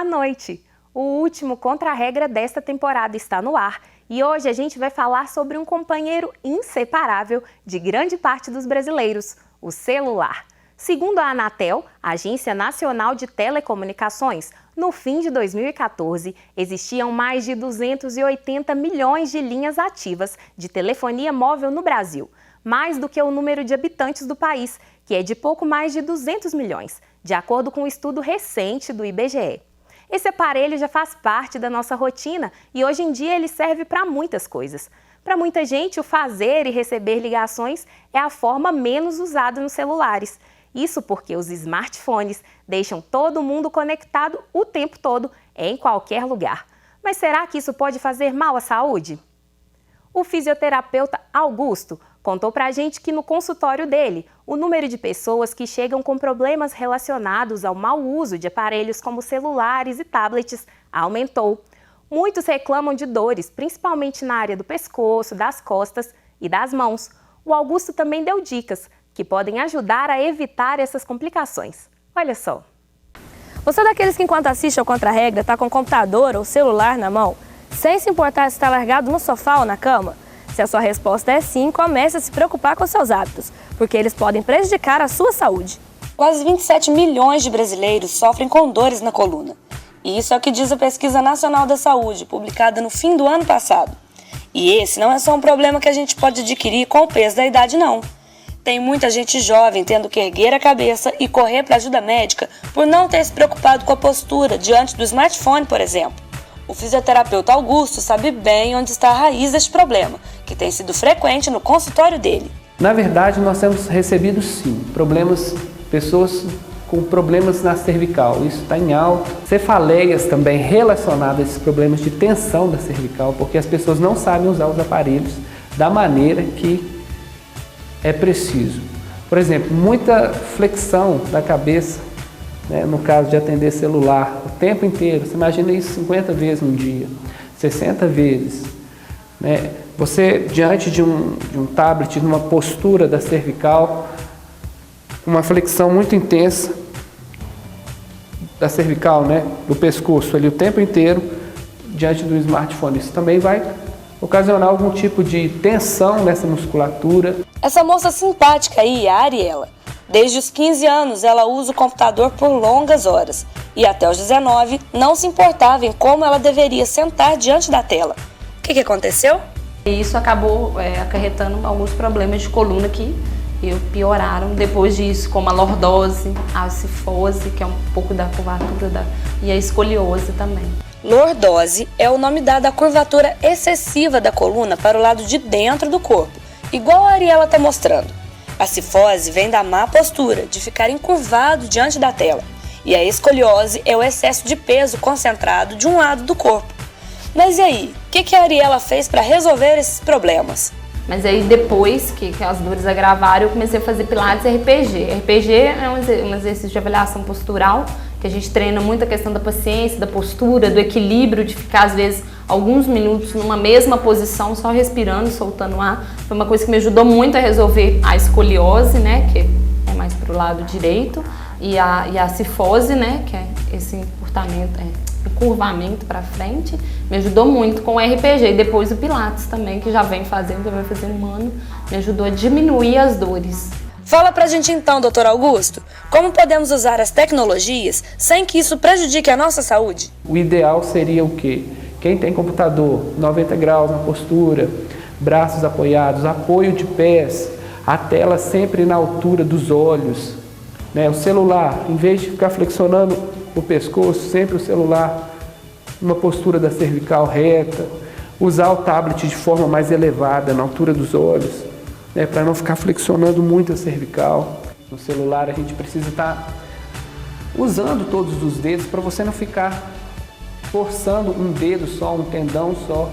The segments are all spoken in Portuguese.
noite! O último Contra a Regra desta temporada está no ar e hoje a gente vai falar sobre um companheiro inseparável de grande parte dos brasileiros, o celular. Segundo a Anatel, a Agência Nacional de Telecomunicações, no fim de 2014, existiam mais de 280 milhões de linhas ativas de telefonia móvel no Brasil, mais do que o número de habitantes do país, que é de pouco mais de 200 milhões, de acordo com um estudo recente do IBGE. Esse aparelho já faz parte da nossa rotina e hoje em dia ele serve para muitas coisas. Para muita gente, o fazer e receber ligações é a forma menos usada nos celulares. Isso porque os smartphones deixam todo mundo conectado o tempo todo, em qualquer lugar. Mas será que isso pode fazer mal à saúde? O fisioterapeuta Augusto contou pra gente que no consultório dele, o número de pessoas que chegam com problemas relacionados ao mau uso de aparelhos como celulares e tablets aumentou. Muitos reclamam de dores, principalmente na área do pescoço, das costas e das mãos. O Augusto também deu dicas que podem ajudar a evitar essas complicações. Olha só. Você é daqueles que enquanto assiste ao Contra a Regra está com o computador ou celular na mão, sem se importar se está largado no sofá ou na cama? Se a sua resposta é sim, comece a se preocupar com seus hábitos, porque eles podem prejudicar a sua saúde. Quase 27 milhões de brasileiros sofrem com dores na coluna. E isso é o que diz a Pesquisa Nacional da Saúde, publicada no fim do ano passado. E esse não é só um problema que a gente pode adquirir com o peso da idade, não. Tem muita gente jovem tendo que erguer a cabeça e correr para ajuda médica por não ter se preocupado com a postura diante do smartphone, por exemplo. O fisioterapeuta Augusto sabe bem onde está a raiz deste problema, que tem sido frequente no consultório dele. Na verdade, nós temos recebido sim pessoas com problemas na cervical, isso está em alta. Cefaleias também relacionadas a esses problemas de tensão da cervical, porque as pessoas não sabem usar os aparelhos da maneira que é preciso. Por exemplo, muita flexão da cabeça, né, no caso de atender celular, o tempo inteiro. Você imagina isso 50 vezes no dia, 60 vezes. Né? Você, diante de um tablet, numa postura da cervical, uma flexão muito intensa da cervical, né, do pescoço, ali o tempo inteiro, diante do smartphone. Isso também vai ocasionar algum tipo de tensão nessa musculatura. Essa moça simpática aí, a Ariela, desde os 15 anos ela usa o computador por longas horas e até os 19 não se importava em como ela deveria sentar diante da tela. O que aconteceu? Isso acabou acarretando alguns problemas de coluna que pioraram depois disso, como a lordose, a cifose, que é um pouco da curvatura, e a escoliose também. Lordose é o nome dado à curvatura excessiva da coluna para o lado de dentro do corpo, igual a Ariela está mostrando. A cifose vem da má postura, de ficar encurvado diante da tela. E a escoliose é o excesso de peso concentrado de um lado do corpo. Mas e aí, o que a Ariela fez para resolver esses problemas? Mas aí depois que as dores agravaram, eu comecei a fazer pilates e RPG. RPG é um exercício de avaliação postural, que a gente treina muito a questão da paciência, da postura, do equilíbrio, de ficar às vezes alguns minutos numa mesma posição, só respirando, soltando ar. Foi uma coisa que me ajudou muito a resolver a escoliose, né, que é mais para o lado direito, e a cifose, né, que é esse encurvamento para frente, me ajudou muito com o RPG. E depois o pilates também, que já vai fazer um ano, me ajudou a diminuir as dores. Fala pra gente então, doutor Augusto, como podemos usar as tecnologias sem que isso prejudique a nossa saúde? O ideal seria o quê? Quem tem computador, 90 graus na postura, braços apoiados, apoio de pés, a tela sempre na altura dos olhos. Né? O celular, em vez de ficar flexionando o pescoço, sempre o celular numa postura da cervical reta, usar o tablet de forma mais elevada, na altura dos olhos, para não ficar flexionando muito a cervical. No celular a gente precisa estar usando todos os dedos para você não ficar forçando um dedo só, um tendão só,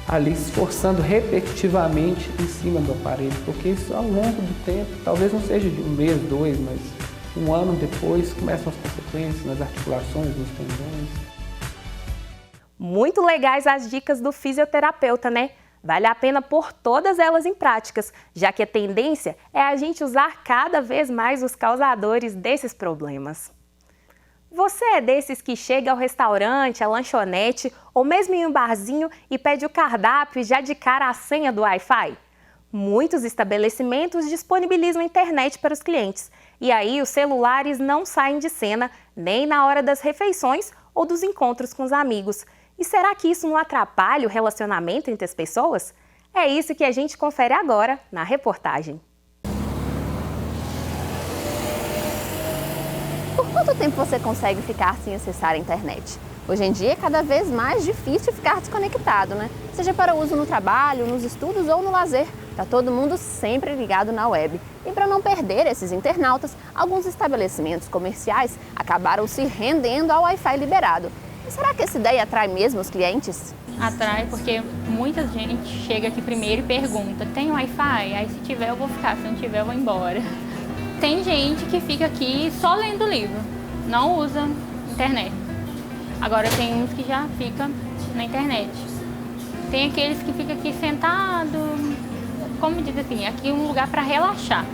ali se esforçando repetitivamente em cima do aparelho, porque isso ao longo do tempo, talvez não seja de um mês, 2, mas um ano depois começam as consequências nas articulações, nos tendões. Muito legais as dicas do fisioterapeuta, né? Vale a pena pôr todas elas em práticas, já que a tendência é a gente usar cada vez mais os causadores desses problemas. Você é desses que chega ao restaurante, à lanchonete ou mesmo em um barzinho e pede o cardápio e já de cara a senha do Wi-Fi? Muitos estabelecimentos disponibilizam internet para os clientes e aí os celulares não saem de cena nem na hora das refeições ou dos encontros com os amigos. E será que isso não atrapalha o relacionamento entre as pessoas? É isso que a gente confere agora na reportagem. Por quanto tempo você consegue ficar sem acessar a internet? Hoje em dia é cada vez mais difícil ficar desconectado, né? Seja para uso no trabalho, nos estudos ou no lazer. Tá todo mundo sempre ligado na web. E para não perder esses internautas, alguns estabelecimentos comerciais acabaram se rendendo ao Wi-Fi liberado. E será que essa ideia atrai mesmo os clientes? Atrai porque muita gente chega aqui primeiro e pergunta: tem Wi-Fi? Aí se tiver eu vou ficar, se não tiver eu vou embora. Tem gente que fica aqui só lendo livro, não usa internet. Agora tem uns que já ficam na internet. Tem aqueles que ficam aqui sentado, como diz assim, aqui é um lugar para relaxar,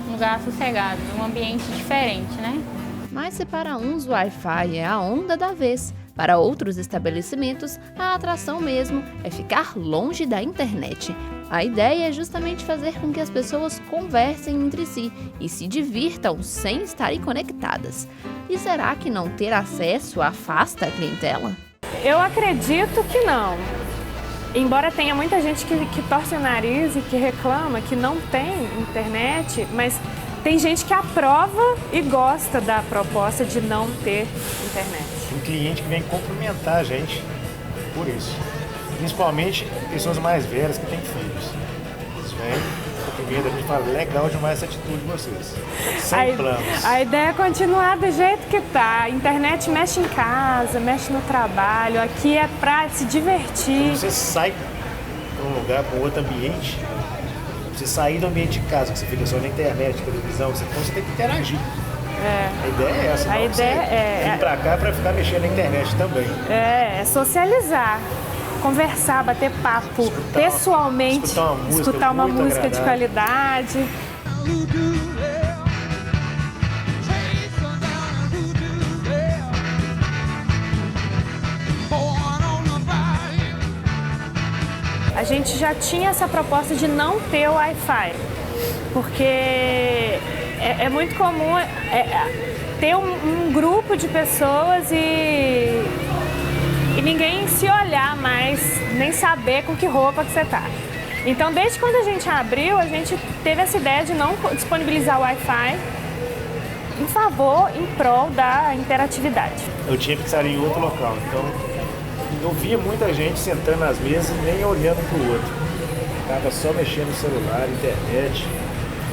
um lugar sossegado, um ambiente diferente, né? Mas se para uns o Wi-Fi é a onda da vez, para outros estabelecimentos, a atração mesmo é ficar longe da internet. A ideia é justamente fazer com que as pessoas conversem entre si e se divirtam sem estarem conectadas. E será que não ter acesso afasta a clientela? Eu acredito que não. Embora tenha muita gente que torce o nariz e que reclama que não tem internet, mas tem gente que aprova e gosta da proposta de não ter internet. Tem cliente que vem cumprimentar a gente por isso. Principalmente pessoas mais velhas que têm filhos. Eles vêm, cumprimentam a gente e falam: legal demais essa atitude de vocês. Sem planos. A ideia é continuar do jeito que tá. A internet mexe em casa, mexe no trabalho. Aqui é pra se divertir. Quando você sai para um lugar, para um outro ambiente, você sair do ambiente de casa, que você fica só na internet, televisão, então você tem que interagir. A ideia é essa. A ideia é vir pra cá para ficar mexendo na internet também. É socializar, conversar, bater papo pessoalmente, escutar uma música de qualidade. A gente já tinha essa proposta de não ter o Wi-Fi, porque é muito comum ter um grupo de pessoas e ninguém se olhar mais, nem saber com que roupa que você tá. Então, desde quando a gente abriu, a gente teve essa ideia de não disponibilizar o Wi-Fi em favor, em prol da interatividade. Eu tinha pizzaria em outro local, então eu via muita gente sentando nas mesas e nem olhando para o outro. Ficava só mexendo no celular, internet.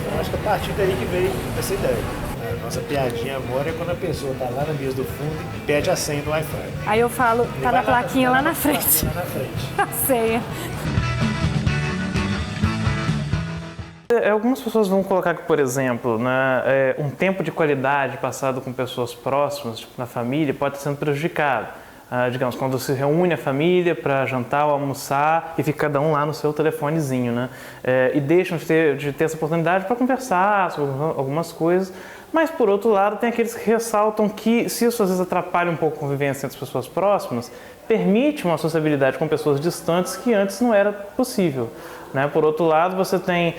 Então, acho que a partir daí que veio essa ideia. A nossa piadinha agora é quando a pessoa está lá na mesa do fundo e pede a senha do Wi-Fi. Aí eu falo, tá na plaquinha lá na frente. Lá na frente. A senha. Algumas pessoas vão colocar que, por exemplo, né, um tempo de qualidade passado com pessoas próximas, tipo na família, pode estar sendo prejudicado. Digamos, quando se reúne a família para jantar ou almoçar e fica cada um lá no seu telefonezinho, né? E deixam de ter essa oportunidade para conversar sobre algumas coisas. Mas, por outro lado, tem aqueles que ressaltam que, se isso às vezes atrapalha um pouco a convivência entre as pessoas próximas, permite uma sociabilidade com pessoas distantes que antes não era possível, né? Por outro lado, você tem...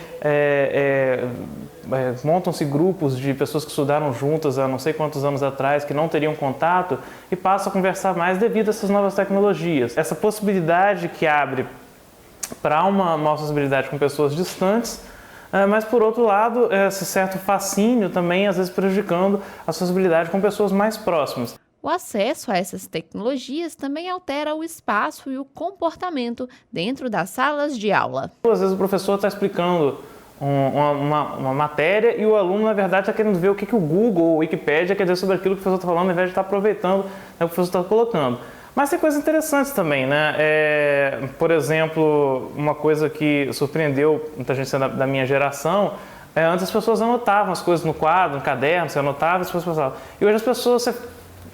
montam-se grupos de pessoas que estudaram juntas há não sei quantos anos atrás, que não teriam contato, e passam a conversar mais devido a essas novas tecnologias. Essa possibilidade que abre para uma acessibilidade com pessoas distantes, mas por outro lado, esse certo fascínio também às vezes prejudicando a acessibilidade com pessoas mais próximas. O acesso a essas tecnologias também altera o espaço e o comportamento dentro das salas de aula. Às vezes o professor está explicando uma matéria e o aluno, na verdade, está querendo ver o que o Google ou o Wikipédia quer dizer sobre aquilo que o professor está falando, ao invés de estar aproveitando o que o professor está colocando. Mas tem coisas interessantes também, né? Por exemplo, uma coisa que surpreendeu muita gente da minha geração, antes as pessoas anotavam as coisas no quadro, no caderno, você anotava e as pessoas passavam. E hoje as pessoas, você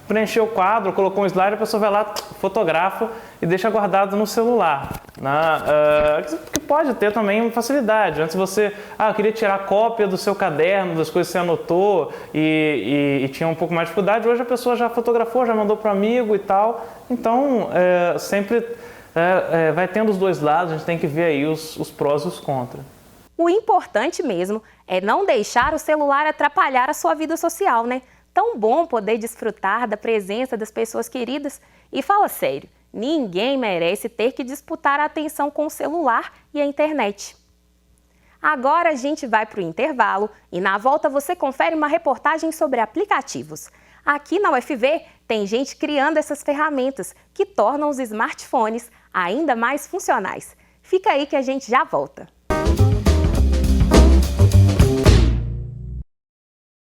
preencheu o quadro, colocou um slide, a pessoa vai lá, fotografa e deixa guardado no celular. Que pode ter também facilidade. Antes você, eu queria tirar cópia do seu caderno, das coisas que você anotou e tinha um pouco mais de dificuldade. Hoje a pessoa já fotografou, já mandou para o amigo e tal. Então, sempre vai tendo os dois lados, a gente tem que ver aí os prós e os contras. O importante mesmo é não deixar o celular atrapalhar a sua vida social, né? Tão bom poder desfrutar da presença das pessoas queridas. E fala sério, ninguém merece ter que disputar a atenção com o celular e a internet. Agora a gente vai para o intervalo e na volta você confere uma reportagem sobre aplicativos. Aqui na UFV tem gente criando essas ferramentas que tornam os smartphones ainda mais funcionais. Fica aí que a gente já volta.